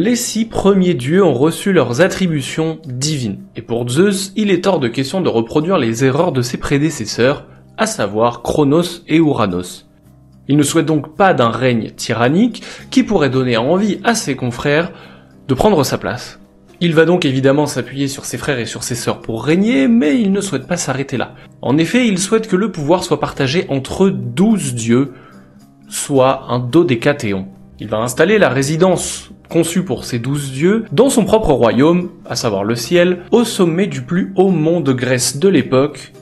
les 6 premiers dieux ont reçu leurs attributions divines. Et pour Zeus, il est hors de question de reproduire les erreurs de ses prédécesseurs, à savoir Cronos et Ouranos. Il ne souhaite donc pas d'un règne tyrannique qui pourrait donner envie à ses confrères de prendre sa place. Il va donc évidemment s'appuyer sur ses frères et sur ses sœurs pour régner, mais il ne souhaite pas s'arrêter là. En effet, il souhaite que le pouvoir soit partagé entre 12 dieux, soit un dodécathéon. Il va installer la résidence conçue pour ces 12 dieux dans son propre royaume, à savoir le ciel, au sommet du plus haut mont de Grèce de l'époque,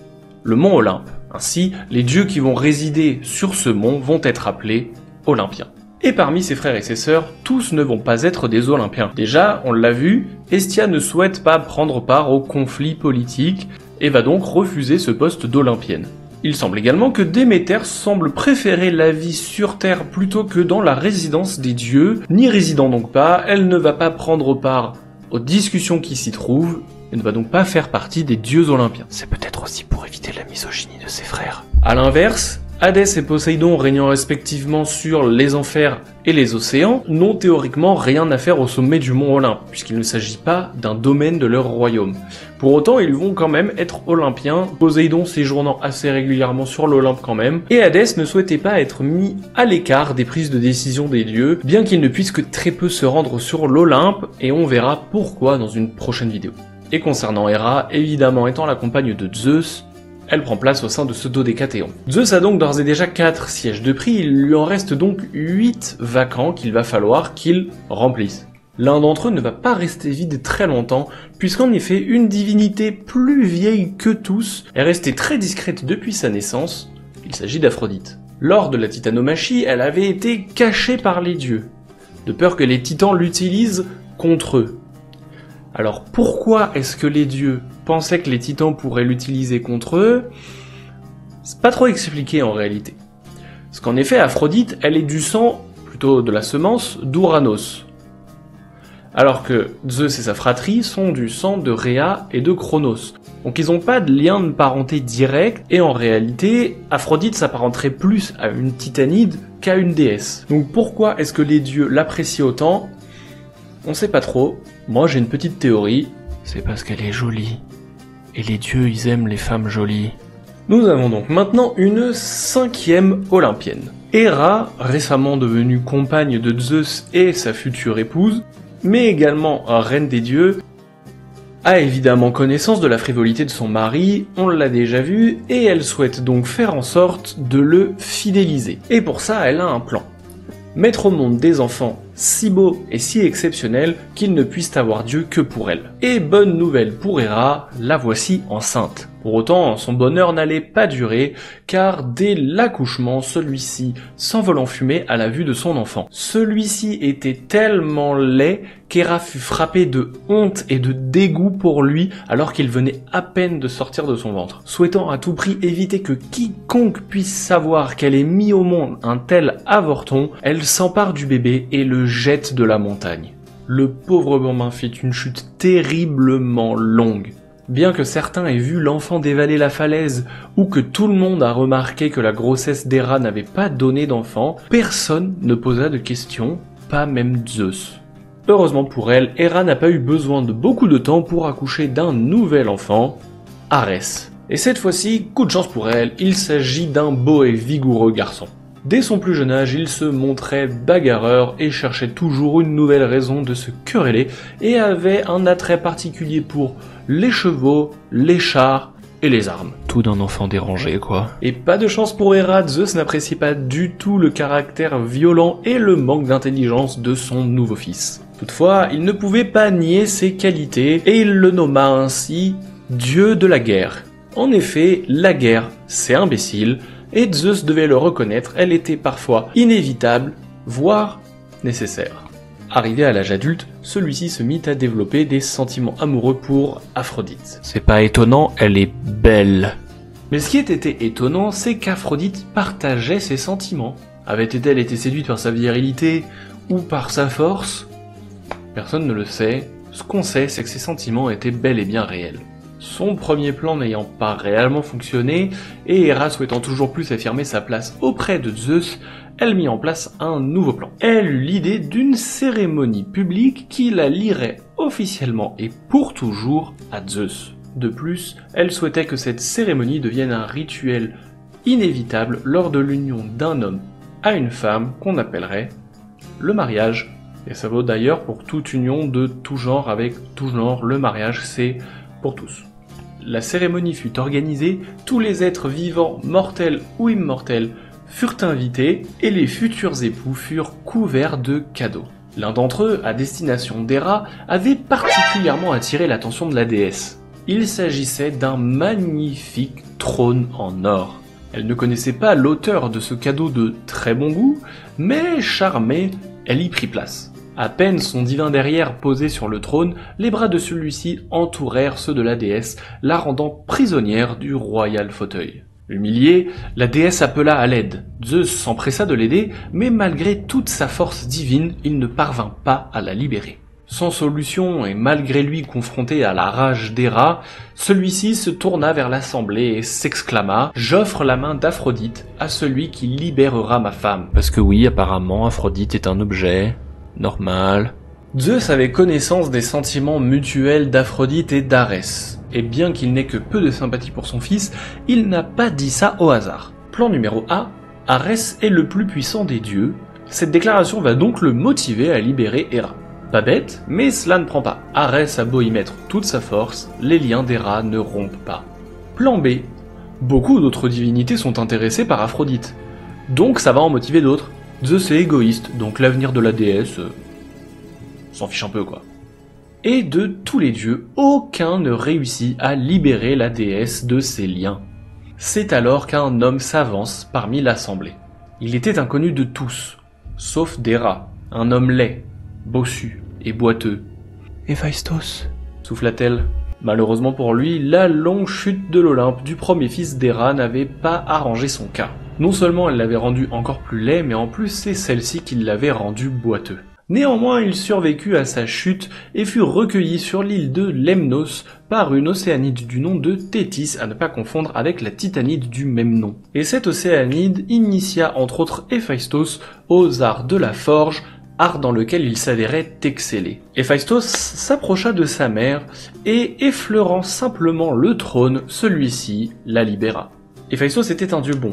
le mont Olympe. Ainsi, les dieux qui vont résider sur ce mont vont être appelés Olympiens. Et parmi ses frères et ses sœurs, tous ne vont pas être des Olympiens. Déjà, on l'a vu, Hestia ne souhaite pas prendre part au conflit politique et va donc refuser ce poste d'Olympienne. Il semble également que Déméter semble préférer la vie sur Terre plutôt que dans la résidence des dieux. N'y résidant donc pas, elle ne va pas prendre part aux discussions qui s'y trouvent et ne va donc pas faire partie des dieux olympiens. C'est peut-être aussi pour éviter la misogynie de ses frères. A l'inverse, Hadès et Poséidon, régnant respectivement sur les enfers et les océans, n'ont théoriquement rien à faire au sommet du mont Olympe, puisqu'il ne s'agit pas d'un domaine de leur royaume. Pour autant, ils vont quand même être olympiens, Poséidon séjournant assez régulièrement sur l'Olympe quand même, et Hadès ne souhaitait pas être mis à l'écart des prises de décision des dieux, bien qu'il ne puisse que très peu se rendre sur l'Olympe, et on verra pourquoi dans une prochaine vidéo. Et concernant Héra, évidemment étant la compagne de Zeus, elle prend place au sein de ce dodécathéon. Zeus a donc d'ores et déjà 4 sièges de prix, il lui en reste donc 8 vacants qu'il va falloir qu'il remplisse. L'un d'entre eux ne va pas rester vide très longtemps, puisqu'en effet, une divinité plus vieille que tous est restée très discrète depuis sa naissance, il s'agit d'Aphrodite. Lors de la titanomachie, elle avait été cachée par les dieux, de peur que les titans l'utilisent contre eux. Alors pourquoi est-ce que les dieux pensaient que les titans pourraient l'utiliser contre eux? C'est pas trop expliqué en réalité. Parce qu'en effet, Aphrodite, elle est du sang, plutôt de la semence, d'Ouranos. Alors que Zeus et sa fratrie sont du sang de Rhea et de Cronos. Donc ils n'ont pas de lien de parenté direct, et en réalité, Aphrodite s'apparenterait plus à une titanide qu'à une déesse. Donc pourquoi est-ce que les dieux l'apprécient autant? On sait pas trop. Moi j'ai une petite théorie. C'est parce qu'elle est jolie. Et les dieux ils aiment les femmes jolies. Nous avons donc maintenant une 5e olympienne. Héra, récemment devenue compagne de Zeus et sa future épouse, mais également reine des dieux, a évidemment connaissance de la frivolité de son mari, on l'a déjà vu, et elle souhaite donc faire en sorte de le fidéliser. Et pour ça elle a un plan. Mettre au monde des enfants si beaux et si exceptionnels qu'ils ne puissent avoir Dieu que pour elle. Et bonne nouvelle pour Héra, la voici enceinte. Pour autant, son bonheur n'allait pas durer, car dès l'accouchement, celui-ci s'envole en fumée à la vue de son enfant. Celui-ci était tellement laid qu'Héra fut frappée de honte et de dégoût pour lui alors qu'il venait à peine de sortir de son ventre. Souhaitant à tout prix éviter que quiconque puisse savoir qu'elle ait mis au monde un tel avorton, elle s'empare du bébé et le jette de la montagne. Le pauvre bambin fit une chute terriblement longue. Bien que certains aient vu l'enfant dévaler la falaise ou que tout le monde a remarqué que la grossesse d'Héra n'avait pas donné d'enfant, personne ne posa de questions, pas même Zeus. Heureusement pour elle, Héra n'a pas eu besoin de beaucoup de temps pour accoucher d'un nouvel enfant, Arès. Et cette fois-ci, coup de chance pour elle, il s'agit d'un beau et vigoureux garçon. Dès son plus jeune âge, il se montrait bagarreur et cherchait toujours une nouvelle raison de se quereller et avait un attrait particulier pour les chevaux, les chars et les armes. Tout d'un enfant dérangé, quoi. Et pas de chance pour Héra, Zeus n'apprécie pas du tout le caractère violent et le manque d'intelligence de son nouveau fils. Toutefois, il ne pouvait pas nier ses qualités et il le nomma ainsi Dieu de la guerre. En effet, la guerre, c'est imbécile, et Zeus devait le reconnaître, elle était parfois inévitable, voire nécessaire. Arrivé à l'âge adulte, celui-ci se mit à développer des sentiments amoureux pour Aphrodite. C'est pas étonnant, elle est belle. Mais ce qui était étonnant, c'est qu'Aphrodite partageait ses sentiments. Avait-elle été séduite par sa virilité ou par sa force? Personne ne le sait. Ce qu'on sait, c'est que ses sentiments étaient bel et bien réels. Son premier plan n'ayant pas réellement fonctionné, et Héra souhaitant toujours plus affirmer sa place auprès de Zeus, elle mit en place un nouveau plan. Elle eut l'idée d'une cérémonie publique qui la lierait officiellement et pour toujours à Zeus. De plus, elle souhaitait que cette cérémonie devienne un rituel inévitable lors de l'union d'un homme à une femme qu'on appellerait le mariage. Et ça vaut d'ailleurs pour toute union de tout genre avec tout genre, le mariage c'est pour tous. La cérémonie fut organisée, tous les êtres vivants, mortels ou immortels, furent invités et les futurs époux furent couverts de cadeaux. L'un d'entre eux, à destination d'Héra, avait particulièrement attiré l'attention de la déesse. Il s'agissait d'un magnifique trône en or. Elle ne connaissait pas l'auteur de ce cadeau de très bon goût, mais charmée, elle y prit place. À peine son divin derrière posé sur le trône, les bras de celui-ci entourèrent ceux de la déesse, la rendant prisonnière du royal fauteuil. Humiliée, la déesse appela à l'aide. Zeus s'empressa de l'aider, mais malgré toute sa force divine, il ne parvint pas à la libérer. Sans solution et malgré lui confronté à la rage d'Héra, celui-ci se tourna vers l'assemblée et s'exclama « J'offre la main d'Aphrodite à celui qui libérera ma femme. » Parce que oui, apparemment, Aphrodite est un objet normal. Zeus avait connaissance des sentiments mutuels d'Aphrodite et d'Arès, et bien qu'il n'ait que peu de sympathie pour son fils, il n'a pas dit ça au hasard. Plan numéro A, Arès est le plus puissant des dieux. Cette déclaration va donc le motiver à libérer Héra. Pas bête, mais cela ne prend pas. Arès a beau y mettre toute sa force, les liens d'Héra ne rompent pas. Plan B. Beaucoup d'autres divinités sont intéressées par Aphrodite. Donc ça va en motiver d'autres. Zeus est égoïste, donc l'avenir de la déesse s'en fiche un peu quoi. Et de tous les dieux, aucun ne réussit à libérer la déesse de ses liens. C'est alors qu'un homme s'avance parmi l'assemblée. Il était inconnu de tous, sauf d'Héra, un homme laid, bossu et boiteux. « Héphaïstos » souffla-t-elle. Malheureusement pour lui, la longue chute de l'Olympe du premier fils d'Héra n'avait pas arrangé son cas. Non seulement elle l'avait rendu encore plus laid, mais en plus c'est celle-ci qui l'avait rendu boiteux. Néanmoins, il survécut à sa chute et fut recueilli sur l'île de Lemnos par une océanide du nom de Thétis, à ne pas confondre avec la titanide du même nom. Et cette océanide initia entre autres Héphaïstos aux arts de la forge, art dans lequel il s'avérait exceller. Héphaïstos s'approcha de sa mère et, effleurant simplement le trône, celui-ci la libéra. Héphaïstos était un dieu bon.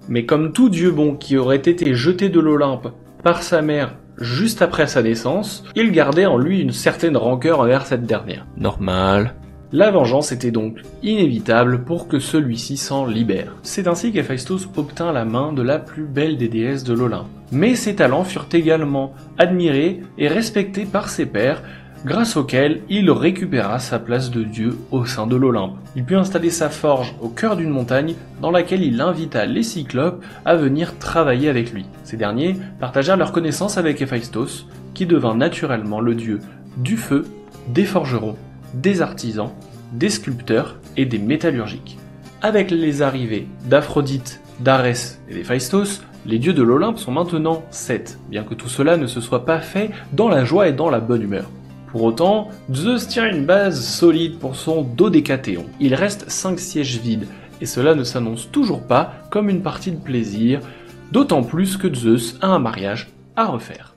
Mais comme tout dieu bon qui aurait été jeté de l'Olympe par sa mère juste après sa naissance, il gardait en lui une certaine rancœur envers cette dernière. Normal. La vengeance était donc inévitable pour que celui-ci s'en libère. C'est ainsi qu'Héphaïstos obtint la main de la plus belle des déesses de l'Olympe. Mais ses talents furent également admirés et respectés par ses pairs, grâce auxquels il récupéra sa place de dieu au sein de l'Olympe. Il put installer sa forge au cœur d'une montagne dans laquelle il invita les Cyclopes à venir travailler avec lui. Ces derniers partagèrent leur connaissance avec Héphaïstos, qui devint naturellement le dieu du feu, des forgerons, des artisans, des sculpteurs et des métallurgiques. Avec les arrivées d'Aphrodite, d'Arès et d'Héphaïstos, les dieux de l'Olympe sont maintenant 7, bien que tout cela ne se soit pas fait dans la joie et dans la bonne humeur. Pour autant, Zeus tient une base solide pour son dodécathéon. Il reste 5 sièges vides, et cela ne s'annonce toujours pas comme une partie de plaisir, d'autant plus que Zeus a un mariage à refaire.